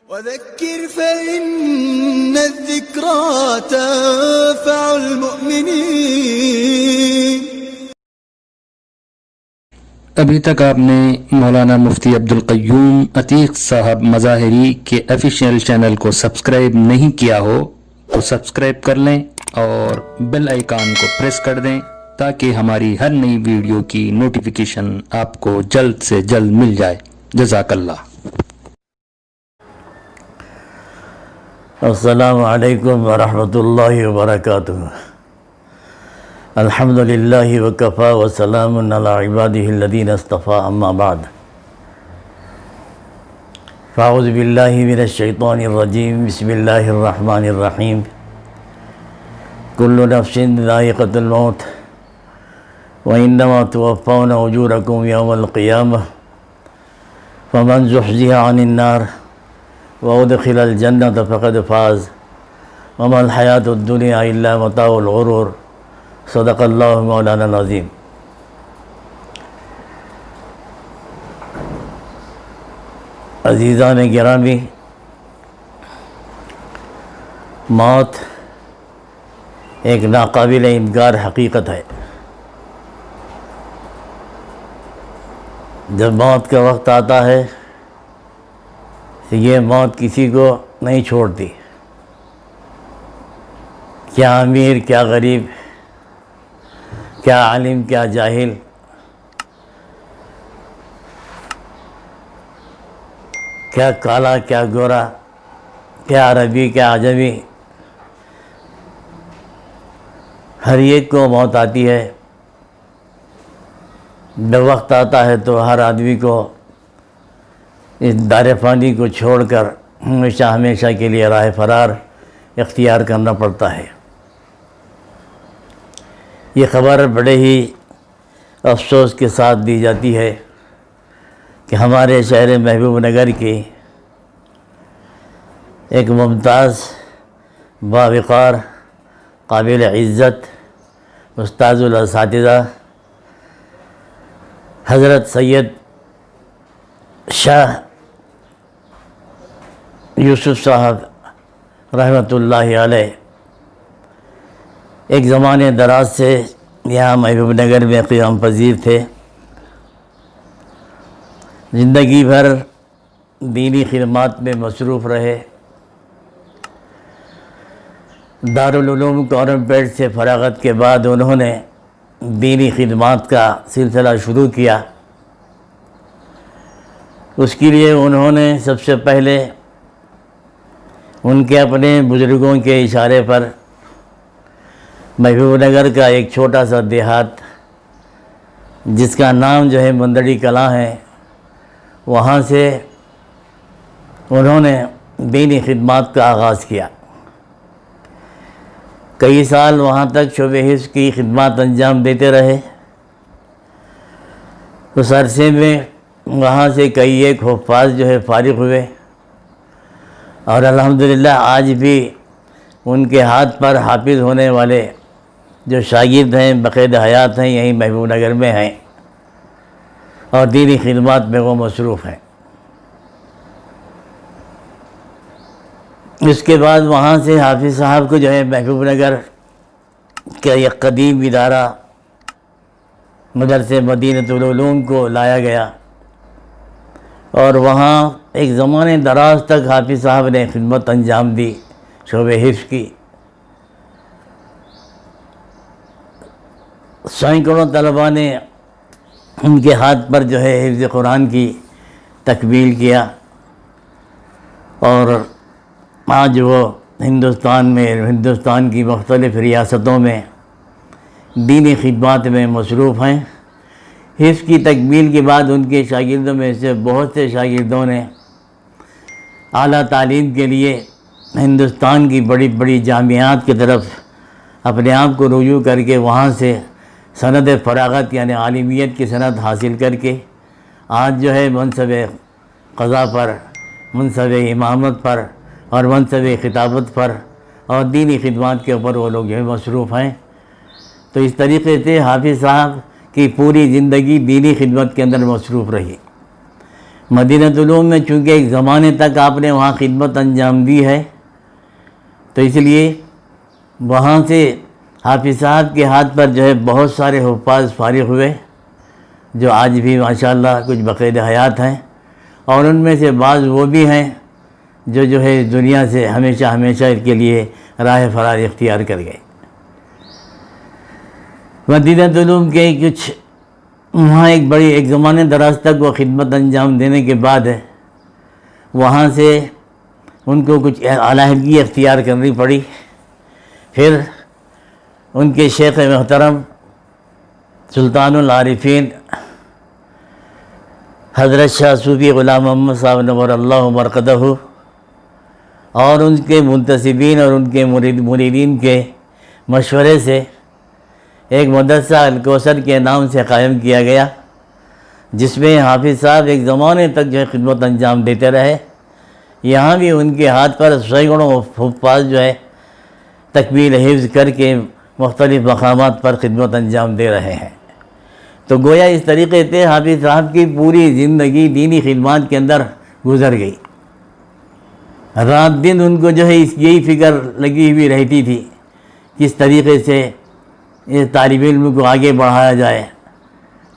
وذكر فإن الذكرى تنفع المؤمنين۔ ابھی تک آپ نے مولانا مفتی عبدالقیوم عتیق صاحب مظاہری کے آفیشیل چینل کو سبسکرائب نہیں کیا ہو تو سبسکرائب کر لیں اور بیل آئیکن کو پریس کر دیں تاکہ ہماری ہر نئی ویڈیو کی نوٹیفیکیشن آپ کو جلد سے جلد مل جائے۔ جزاک اللہ۔ السلام علیکم ورحمۃ اللہ وبرکاتہ۔ الحمد للہ وکفیٰ وسلام علی عبادہ الذین اصطفیٰ، اما بعد فاعوذ باللہ من الشیطان الرجیم، بسم اللہ الرحمن الرحیم۔ کل نفس ذائقۃ الموت وانما توفون اجورکم یوم القیامہ فمن زحزح عن النار وادخل الجنة فقد فاز وما الحیاۃ الدنیا الا متاع الغرور۔ صدق اللہ مولانا العظیم۔ عزیزان گرامی، موت ایک ناقابل انکار حقیقت ہے۔ جب موت کا وقت آتا ہے تو یہ موت کسی کو نہیں چھوڑتی، کیا امیر کیا غریب، کیا عالم کیا جاہل، کیا کالا کیا گورا، کیا عربی کیا عجمی، ہر ایک کو موت آتی ہے۔ جب وقت آتا ہے تو ہر آدمی کو اس دار فانی کو چھوڑ کر ہمیشہ ہمیشہ کے لیے راہ فرار اختیار کرنا پڑتا ہے۔ یہ خبر بڑے ہی افسوس کے ساتھ دی جاتی ہے کہ ہمارے شہر محبوب نگر کی ایک ممتاز باوقار قابل عزت استاذ الاساتذہ حضرت سید شاہ یوسف صاحب رحمۃ اللہ علیہ ایک زمانے دراز سے یہاں محبوب نگر میں قیام پذیر تھے۔ زندگی بھر دینی خدمات میں مصروف رہے۔ دارالعلوم کورمپیٹ سے فراغت کے بعد انہوں نے دینی خدمات کا سلسلہ شروع کیا۔ اس کے لیے انہوں نے سب سے پہلے ان کے اپنے بزرگوں کے اشارے پر محبوب نگر کا ایک چھوٹا سا دیہات جس کا نام جو ہے مندڑی کلاں ہے، وہاں سے انہوں نے دینی خدمات کا آغاز کیا۔ کئی سال وہاں تک شعبہ حفظ کی خدمات انجام دیتے رہے۔ اس عرصے میں وہاں سے کئی ایک حفاظ جو ہے فارغ ہوئے، اور الحمدللہ آج بھی ان کے ہاتھ پر حافظ ہونے والے جو شاگرد ہیں بقید حیات ہیں، یہیں محبوب نگر میں ہیں اور دینی خدمات میں وہ مصروف ہیں۔ اس کے بعد وہاں سے حافظ صاحب کو جو ہے محبوب نگر کا ایک قدیم ادارہ مدرسہ مدینۃ العلوم کو لایا گیا، اور وہاں ایک زمانے دراز تک حافظ صاحب نے خدمت انجام دی شعبہ حفظ کی۔ سینکڑوں طلباء نے ان کے ہاتھ پر جو ہے حفظ قرآن کی تکمیل کیا، اور آج وہ ہندوستان کی مختلف ریاستوں میں دینی خدمات میں مصروف ہیں۔ حفظ کی تکمیل کے بعد ان کے شاگردوں میں سے بہت سے شاگردوں نے اعلیٰ تعلیم کے لیے ہندوستان کی بڑی بڑی جامعات کی طرف اپنے آپ کو رجوع کر کے وہاں سے سند فراغت یعنی عالمیت کی سند حاصل کر کے آج جو ہے منصب قضا پر، منصب امامت پر اور منصب خطابت پر اور دینی خدمات کے اوپر وہ لوگ جو ہے مصروف ہیں۔ تو اس طریقے سے حافظ صاحب کی پوری زندگی دینی خدمت کے اندر مصروف رہی۔ مدینۃ العلوم میں چونکہ ایک زمانے تک آپ نے وہاں خدمت انجام دی ہے، تو اس لیے وہاں سے حافظ صاحب کے ہاتھ پر جو ہے بہت سارے حفاظ فارغ ہوئے، جو آج بھی ماشاءاللہ کچھ بقید حیات ہیں، اور ان میں سے بعض وہ بھی ہیں جو ہے دنیا سے ہمیشہ کے لیے راہ فرار اختیار کر گئے۔ مدینۃ العلوم کے کچھ وہاں ایک زمانے دراز تک وہ خدمت انجام دینے کے بعد وہاں سے ان کو کچھ علیحدگی اختیار کرنی پڑی۔ پھر ان کے شیخ محترم سلطان العارفین حضرت شاہ صوفی غلام محمد صاحب نور اللہ مرقدہ اور ان کے منتسبین اور ان کے مریدین کے مشورے سے ایک مدرسہ الکوثر کے نام سے قائم کیا گیا، جس میں حافظ صاحب ایک زمانے تک جو ہے خدمت انجام دیتے رہے۔ یہاں بھی ان کے ہاتھ پر سینکڑوں حفاظ جو ہے تکمیل حفظ کر کے مختلف مقامات پر خدمت انجام دے رہے ہیں۔ تو گویا اس طریقے سے حافظ صاحب کی پوری زندگی دینی خدمات کے اندر گزر گئی۔ رات دن ان کو جو ہے یہی فکر لگی ہوئی رہتی تھی کس طریقے سے اس طالب علم کو آگے بڑھایا جائے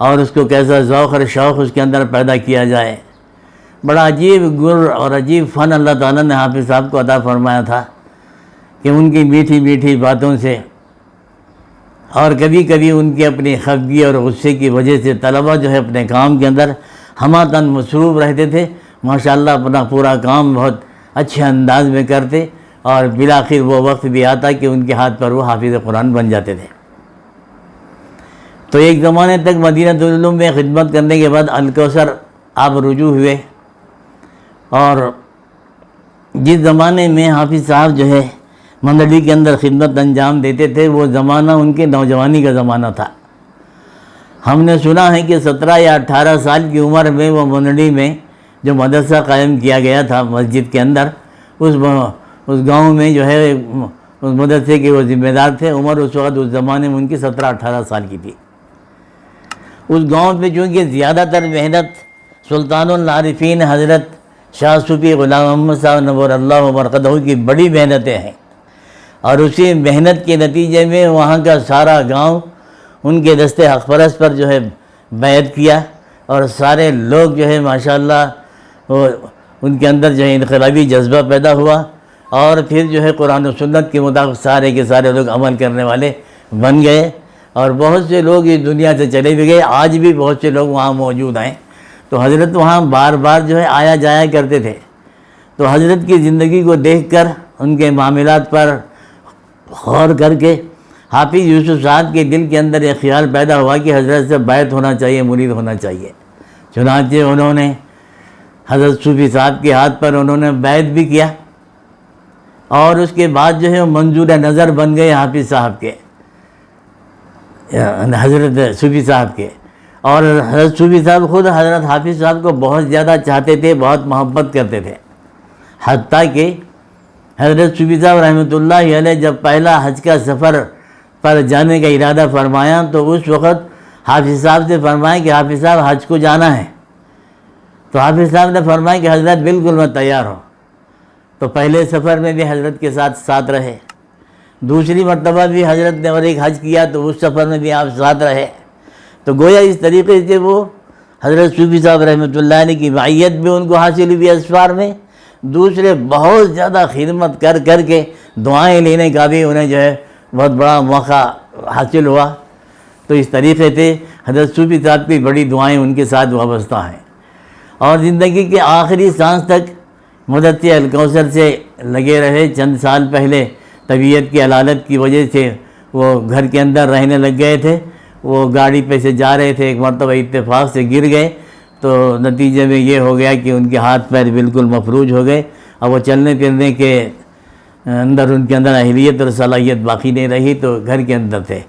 اور اس کو کیسا ذوق اور شوق اس کے اندر پیدا کیا جائے۔ بڑا عجیب گر اور عجیب فن اللہ تعالیٰ نے حافظ صاحب کو عطا فرمایا تھا کہ ان کی میٹھی میٹھی باتوں سے اور کبھی کبھی ان کے اپنی خفگی اور غصے کی وجہ سے طلبہ جو ہے اپنے کام کے اندر ہمہ مصروف رہتے تھے، ماشاءاللہ اپنا پورا کام بہت اچھے انداز میں کرتے، اور بالآخر وہ وقت بھی آتا کہ ان کے ہاتھ پر وہ حافظ قرآن بن جاتے تھے۔ تو ایک زمانے تک مدینۃ العلوم میں خدمت کرنے کے بعد الکوثر آپ رجوع ہوئے، اور جس زمانے میں حافظ صاحب جو ہے منڈلی کے اندر خدمت انجام دیتے تھے وہ زمانہ ان کے نوجوانی کا زمانہ تھا۔ ہم نے سنا ہے کہ 17 یا 18 سال کی عمر میں وہ منڈلی میں جو مدرسہ قائم کیا گیا تھا مسجد کے اندر، اس گاؤں میں جو ہے اس مدرسے کے وہ ذمہ دار تھے۔ عمر اس وقت اس زمانے میں ان کی 17-18 سال کی تھی۔ اس گاؤں پہ چونکہ زیادہ تر محنت سلطان العارفین حضرت شاہ صوفی غلام محمد صاحب نور اللہ مرقدہ کی بڑی محنتیں ہیں، اور اسی محنت کے نتیجے میں وہاں کا سارا گاؤں ان کے دست حق پرست پر جو ہے بیعت کیا، اور سارے لوگ جو ہے ماشاءاللہ ان کے اندر جو ہے انقلابی جذبہ پیدا ہوا، اور پھر جو ہے قرآن و سنت کے مطابق سارے کے سارے لوگ عمل کرنے والے بن گئے، اور بہت سے لوگ اس دنیا سے چلے بھی گئے۔ آج بھی بہت سے لوگ وہاں موجود ہیں۔ تو حضرت وہاں بار بار جو ہے آیا جایا کرتے تھے۔ تو حضرت کی زندگی کو دیکھ کر ان کے معاملات پر غور کر کے حافظ یوسف صاحب کے دل کے اندر ایک خیال پیدا ہوا کہ حضرت سے بیعت ہونا چاہیے، مرید ہونا چاہیے۔ چنانچہ انہوں نے حضرت صوفی صاحب کے ہاتھ پر انہوں نے بیعت بھی کیا، اور اس کے بعد جو ہے وہ منظور نظر بن گئے حافظ صاحب کے، حضرت صوفی صاحب کے۔ اور حضرت صوفی صاحب خود حضرت حافظ صاحب کو بہت زیادہ چاہتے تھے، بہت محبت کرتے تھے، حتیٰ کہ حضرت صوفی صاحب رحمۃ اللہ علیہ جب پہلا حج کا سفر پر جانے کا ارادہ فرمایا تو اس وقت حافظ صاحب سے فرمایا کہ حافظ صاحب حج کو جانا ہے۔ تو حافظ صاحب نے فرمایا کہ حضرت بالکل میں تیار ہوں۔ تو پہلے سفر میں بھی حضرت کے ساتھ رہے، دوسری مرتبہ بھی حضرت نے اور ایک حج کیا تو اس سفر میں بھی آپ ساتھ رہے۔ تو گویا اس طریقے سے وہ حضرت صوفی صاحب رحمۃ اللہ علیہ کی معیت بھی ان کو حاصل ہوئی اسفار میں، دوسرے بہت زیادہ خدمت کر کے دعائیں لینے کا بھی انہیں جو ہے بہت بڑا موقع حاصل ہوا۔ تو اس طریقے سے حضرت صوفی صاحب کی بڑی دعائیں ان کے ساتھ وابستہ ہیں، اور زندگی کے آخری سانس تک مدرسہ الکوثر سے لگے رہے۔ چند سال پہلے طبیعت کی علالت کی وجہ سے وہ گھر کے اندر رہنے لگ گئے تھے۔ وہ گاڑی پہ سے جا رہے تھے، ایک مرتبہ اتفاق سے گر گئے، تو نتیجے میں یہ ہو گیا کہ ان کے ہاتھ پیر بالکل مفلوج ہو گئے، اور وہ چلنے پھرنے کے اندر ان کے اندر اہلیت اور صلاحیت باقی نہیں رہی، تو گھر کے اندر تھے۔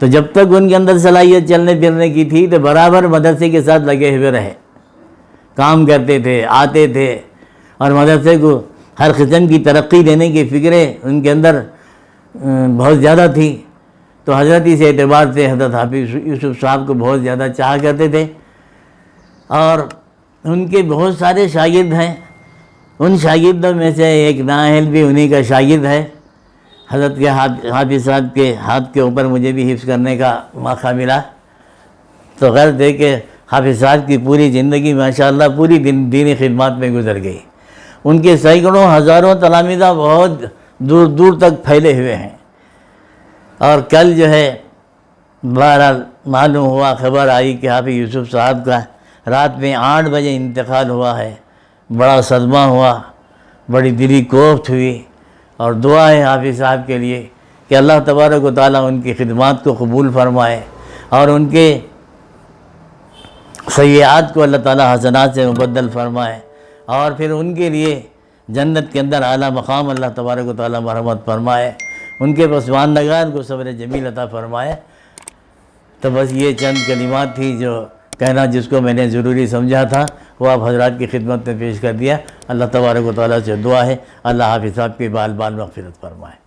تو جب تک ان کے اندر صلاحیت چلنے پھرنے کی تھی تو برابر مدرسے کے ساتھ لگے ہوئے رہے، کام کرتے تھے، آتے تھے، اور مدرسے کو ہر قسم کی ترقی دینے کی فکریں ان کے اندر بہت زیادہ تھی۔ تو حضرت اس اعتبار سے حضرت حافظ یوسف صاحب کو بہت زیادہ چاہا کرتے تھے، اور ان کے بہت سارے شاگرد ہیں، ان شاگردوں میں سے ایک نااہل بھی انہی کا شاگرد ہے۔ حضرت کے حافظ صاحب کے ہاتھ کے اوپر مجھے بھی حفظ کرنے کا موقع ملا، تو غرض ہے کہ حافظ صاحب کی پوری زندگی ماشاءاللہ پوری دینی خدمات میں گزر گئی۔ ان کے سینکڑوں ہزاروں تلامذہ بہت دور دور تک پھیلے ہوئے ہیں، اور کل جو ہے بہرحال معلوم ہوا، خبر آئی کہ حافظ یوسف صاحب کا رات میں 8 بجے انتقال ہوا ہے۔ بڑا صدمہ ہوا، بڑی دلی کوفت ہوئی، اور دعا ہے حافظ صاحب کے لیے کہ اللہ تبارک و تعالیٰ ان کی خدمات کو قبول فرمائے، اور ان کے سیئات کو اللہ تعالیٰ حسنات سے مبدل فرمائے، اور پھر ان کے لیے جنت کے اندر اعلیٰ مقام اللہ تبارک و تعالیٰ مرحمت فرمائے، ان کے پسماندگان کو صبر جمیل عطا فرمائے۔ تو بس یہ چند کلمات تھی جو کہنا جس کو میں نے ضروری سمجھا تھا، وہ آپ حضرات کی خدمت میں پیش کر دیا۔ اللہ تبارک و تعالیٰ سے دعا ہے اللہ حافظ صاحب کی بال بال مغفرت فرمائے۔